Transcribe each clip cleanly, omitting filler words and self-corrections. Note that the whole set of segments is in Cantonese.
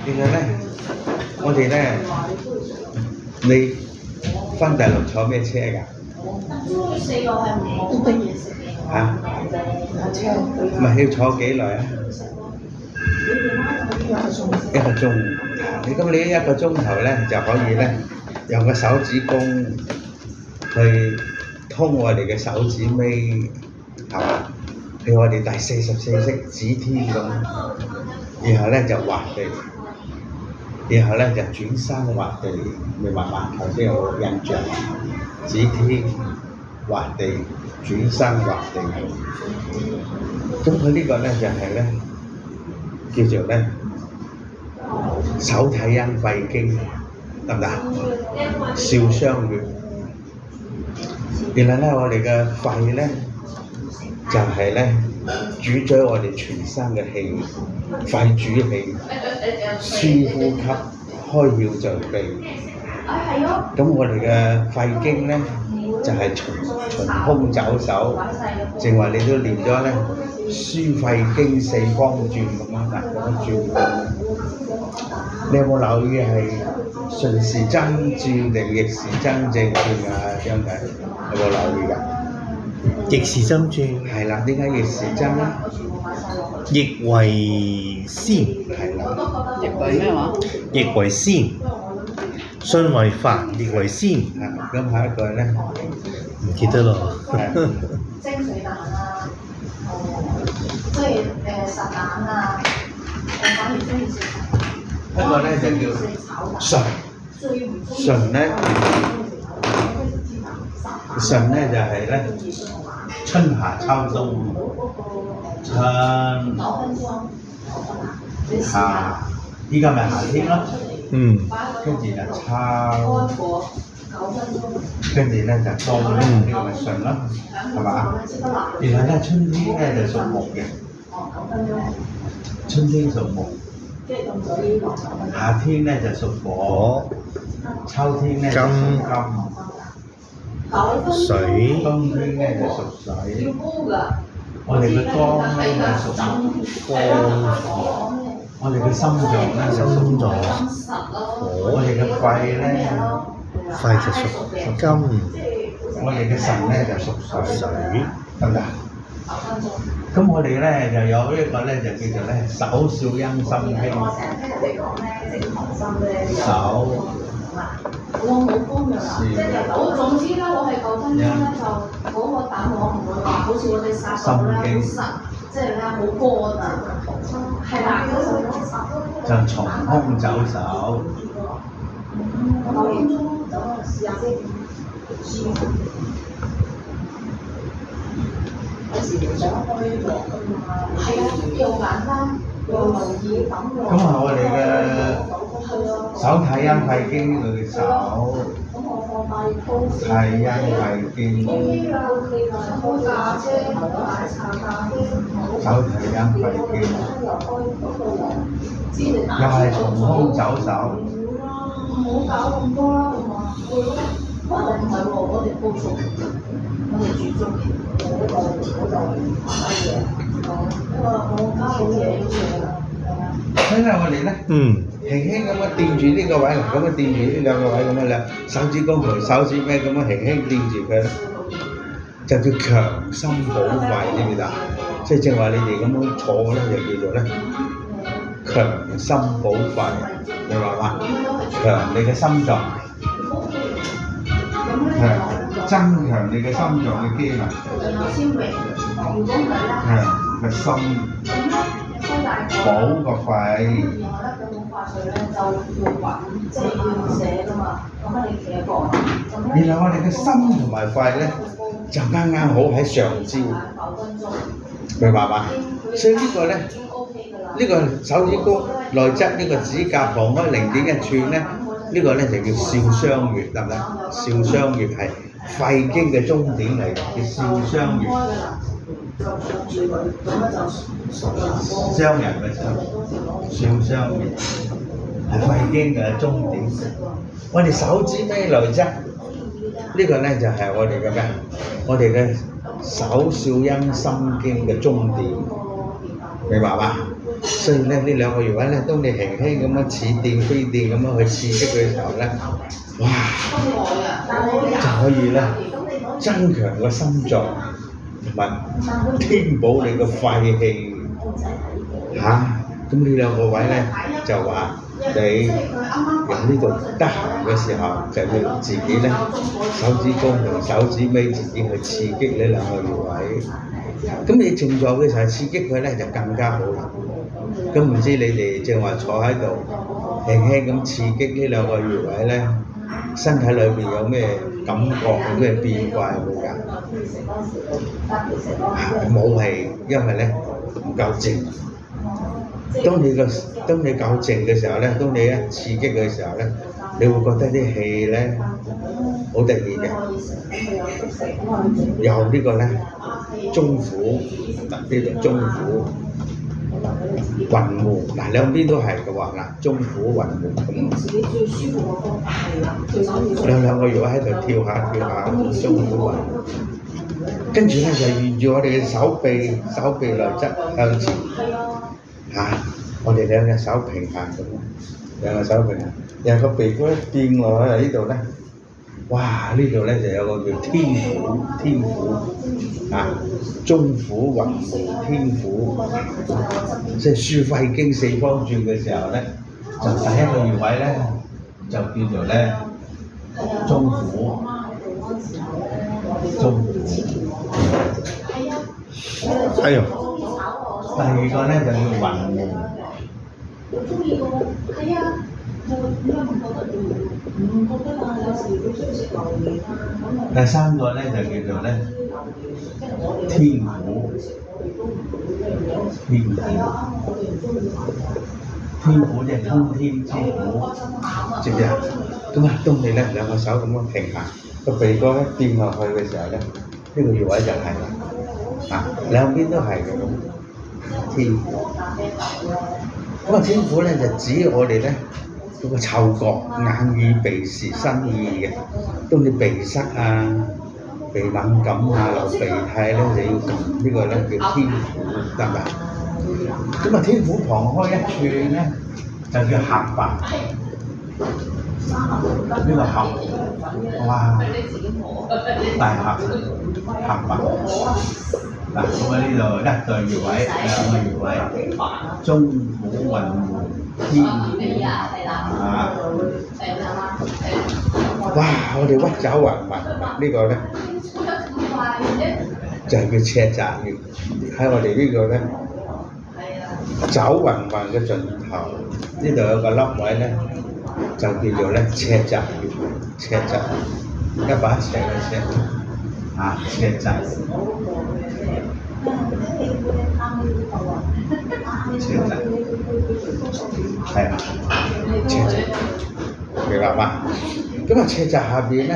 其實咧，我哋咧，你翻大陸坐咩車㗎？4個係冇乜嘢食嘅。嚇？車唔係要坐幾耐啊？一個鐘。咁你一個鐘頭咧就可以咧，用個手指公去通我哋嘅手指尾，係嘛？譬如我哋第44式指天咁，然後咧就畫地，然後咧就轉身畫地，明白嘛？頭先有印象，指天畫地，轉身畫地。咁佢呢個咧就係咧叫做咧手太陰肺經，得唔得？少商穴。原來咧我哋嘅肺咧就係咧主宰我哋全身嘅氣，肺主氣，舒呼吸，開竅就鼻。咁我哋嘅肺經咧就係循空走手，正話你都練咗咧，舒肺經四方轉咁樣嗱，咁樣轉。你有冇留意係順時針轉定逆時針正轉啊？張仔有冇留意㗎？逆時針轉，係啦，點解逆時針咧？逆為先，係啦，逆為咩話？逆為先，順為反，逆為先。咁下一個咧，唔記得咯。蒸水蛋啊，即係實蛋啊，我反而中意食實蛋。一個咧就叫順，順咧，順咧就係咧春夏秋冬，春夏，依家咪夏天咯。跟住就秋，跟住咧就冬，呢個咪順咯，係嘛？然後咧春天咧就屬木嘅，春天屬木。夏天咧就屬火，秋天咧就屬金，水，冬天咧就屬水。我哋嘅肝咧就屬火，我哋嘅心臟咧就屬火，我哋嘅肺咧肺就屬金，我哋嘅腎咧就屬水，得唔得？咁我哋咧就有一個咧就叫做咧手少陰心經。手我冇方㗎啦，即係我總之咧，我係9分鐘咧就嗰個蛋黃唔會話好似我哋殺手咧好實，即係咧好乾啊，係啦，就從空走手。9分鐘就試下先。有時唔想開鑊㗎嘛，係啊，又簡單又容易揼喎。咁啊，我哋嘅手太陰肺經呢度嘅手，太陰肺經，手太陰肺經，又係從空走手。唔好搞咁多啦，係嘛？不過唔係喎，我哋煲熟，我哋煮粥嘅，我就我加好嘢睇下我哋咧，輕輕咁樣掂住呢個位，咁樣掂住呢兩個位咁樣啦，手指公同手指尾咁樣輕輕掂住佢，就叫強心補肺，知唔知啊？即係正話你哋咁樣坐咧，就叫做咧強心補肺，你話嘛？強你嘅心臟，增強你嘅心臟嘅機能，個心補個肺。然後我哋嘅心同埋肺咧，就啱啱好喺上焦，明白嘛？所以呢個咧，呢個手指公內側呢個指甲旁開0.1寸咧，呢個咧就叫少商穴，得唔得？少商穴係肺經嘅終點嚟，叫少商穴。商人嘅商，少商穴係肺經嘅終點。我哋手指尾內側呢個咧就係我哋嘅咩？我哋嘅手少陰心經嘅終點，明白嘛？所以咧呢兩個穴位咧，當你輕輕咁樣似電飛電咁樣去刺激佢嘅時候咧，哇就可以咧增強個心臟同埋填補你個肺氣嚇。咁呢兩個位咧就話你由呢度得閒嘅時候，就要自己咧手指公同手指尾自己去刺激呢兩個穴位。咁你靜坐嘅時候刺激佢咧就更加好啦。咁唔知你哋正話坐喺度輕輕咁刺激呢兩個穴位咧，身體裏邊有咩感覺，有咩變化冇㗎？冇係因為咧唔夠靜。當你夠靜嘅時候咧，當你一刺激嘅時候咧，你會覺得啲氣咧好得意嘅。由呢個咧中府呢度中府雲門嗱兩邊都係嘅喎嗱，中府雲門咁。兩個穴位喺度跳下中府雲門，跟住咧就沿住我哋嘅手臂內側向前。我哋兩隻手平衡咁，兩個手平衡，然後個鼻哥一掂落去呢度咧，哇！呢度咧就有個叫天府中府雲門天府，即係樞肺經四方轉嘅時候咧，就第一個穴位咧就叫做咧中府，哎呦！第二個咧就叫雲門。第三個咧就叫做咧天府，天府即係通天之府，知唔知啊？咁啊，當你咧兩個手咁樣平衡，個鼻哥一掂落去嘅時候咧，呢個穴位就係啦，兩邊都係嘅咁，天府。咁啊，天府咧就指我哋咧嗰個嗅覺、眼耳鼻舌身意嘅。當你鼻塞啊、鼻敏感啊、流鼻涕咧，就要撳呢個咧叫天府，得唔得？咁啊，天府旁開一寸咧，就叫合白。呢個合，哇！大合白。嗱，咁喺呢度一對穴位，兩個穴位，中府雲門天府哇！我哋屈肘雲雲呢個咧就係叫赤澤穴，喺我哋呢個咧肘雲雲嘅盡頭，呢度有個凹位咧，就叫做咧赤澤穴，赤澤一把尺嘅尺赤澤。係啊，赤澤，明白嗎？咁啊，赤澤下邊咧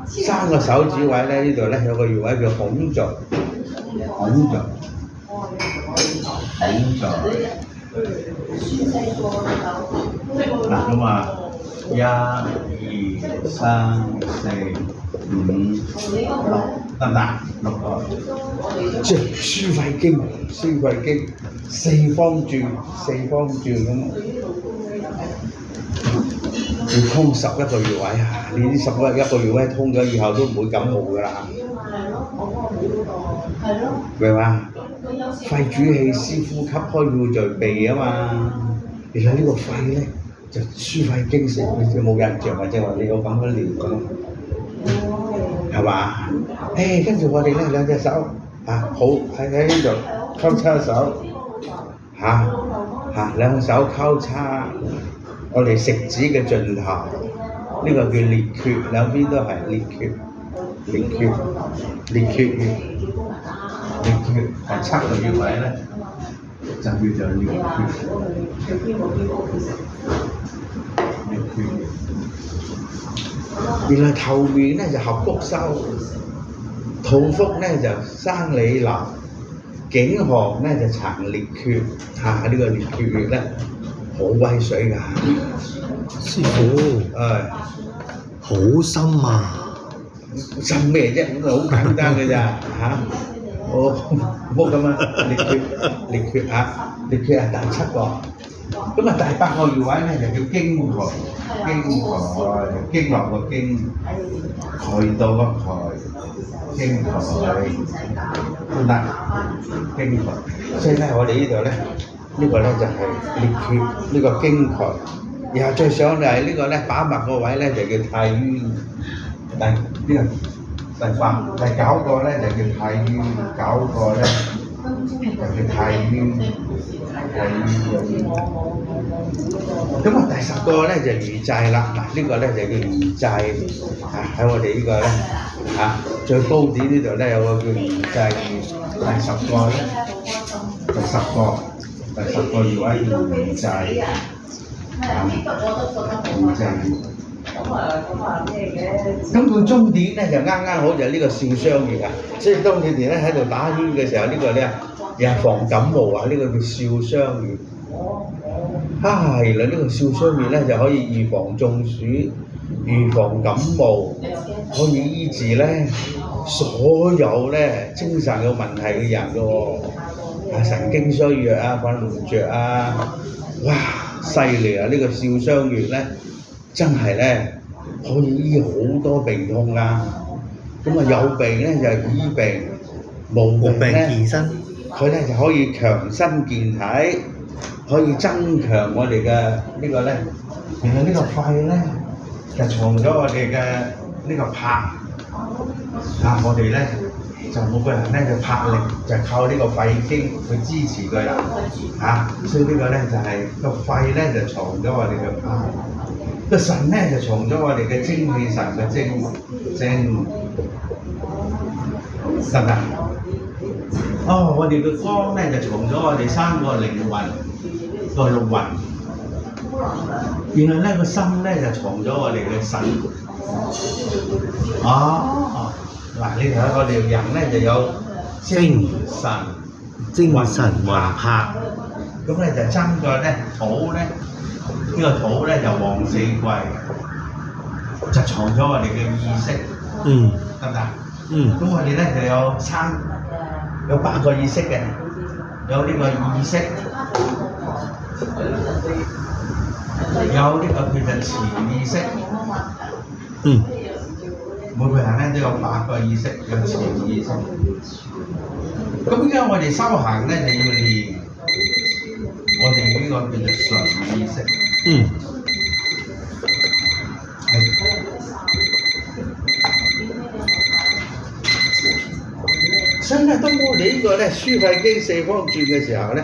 三個手指位咧，呢度咧有個穴位叫孔座。嗱咁啊，1、2、3、4、5、6，得唔得？6個，即係樞肺經四方轉咁，要通11個穴位啊！你呢11個穴位通咗以後都唔會感冒㗎啦，明嘛？肺主氣，司呼吸，開竅在鼻啊嘛！原來呢個肺咧就樞肺經四，你冇印象或者話你有咁樣療㗎嘛？係嘛？跟住我哋咧兩隻手好喺呢度交叉手兩個手交叉，我哋食指嘅盡頭，呢個叫列缺，兩邊都係列缺穴，係7個穴位咧，就叫做列缺。原來頭面咧就合谷收，肚腹咧就生里流，頸項咧就腠列缺。呢個列缺穴咧好威水㗎，師傅，好深啊！深咩啫？咁好簡單㗎咋冇咁啊，列缺係第7個，咁啊第8個穴位咧就叫經台，經絡個經，渠道個渠，經台都得，經台。所以咧我哋呢度咧，呢個咧就係列缺呢個經台，然後再上嚟呢個咧把脈個位咧就叫太淵，第9個咧就叫太淵，9個咧就叫太淵。咁啊第10個咧就魚際啦，嗱呢個咧就叫魚際，喺我哋呢個咧最高點呢度咧有個叫魚際，第10個咧第10個穴位叫魚際，魚際。咁佢終點咧就啱啱好就係呢個少商穴啊，所以當你哋咧喺度打圈嘅時候，呢個咧又係防感冒啊，呢個叫少商穴。原來呢個少商穴咧就可以預防中暑、預防感冒，可以醫治咧所有咧精神有問題嘅人嘅喎，神經衰弱啊、瞓唔着啊，哇犀利啊！呢個少商穴咧真係咧可以醫好多病痛㗎。咁啊有病咧就醫病，無病健身，佢咧就可以強身健體，可以增強我哋嘅呢個咧。原來呢個肺咧就藏咗我哋嘅呢個魄，我哋咧就每個人咧就魄力就靠呢個肺經去支持佢啦，所以呢個咧就係個肺咧就藏咗我哋嘅魄，個腎咧就藏咗我哋嘅精氣神嘅精，得唔得？我哋嘅肝咧就藏咗我哋3個靈魂個六魂，原來咧個心咧就藏咗我哋嘅腎。嗱，你睇下我哋人咧就有精神魂魄，咁咧就爭個咧土咧，呢個土咧就旺4季，就藏咗我哋嘅意識，得唔得？咁我哋咧就有8個意識嘅，有呢個意識，有呢個叫做潛意識。每個人咧都有8個意識，有潛意識。咁依家我哋修行咧就要練我哋呢個叫做純意識。所以咧，當我哋呢個咧輸肺經4方轉嘅時候咧，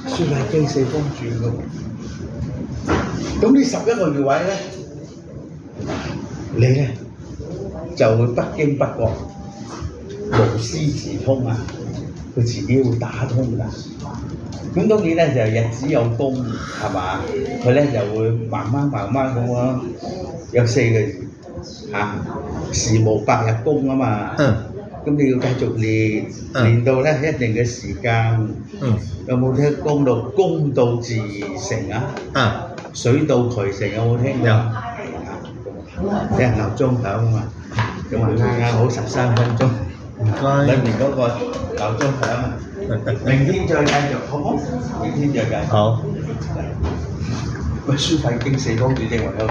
輸肺經4方轉嘅喎。咁呢11個穴位咧，你咧就會不經不覺，無師自通啊！佢自己會打通㗎。咁當然咧就日子有功係嘛？佢咧就會慢慢咁樣有4個字時無百日功啊嘛。咁你要繼續練到咧一定嘅時間。有冇聽功到功到自成啊？水到渠成有冇聽過？有人鬧鐘響啊嘛，咁啊啱好13分鐘。唔該。裏面嗰個鬧鐘響啊，明天再繼續，好唔好？明天再繼續。好。喂，輸肺經4方轉正話有。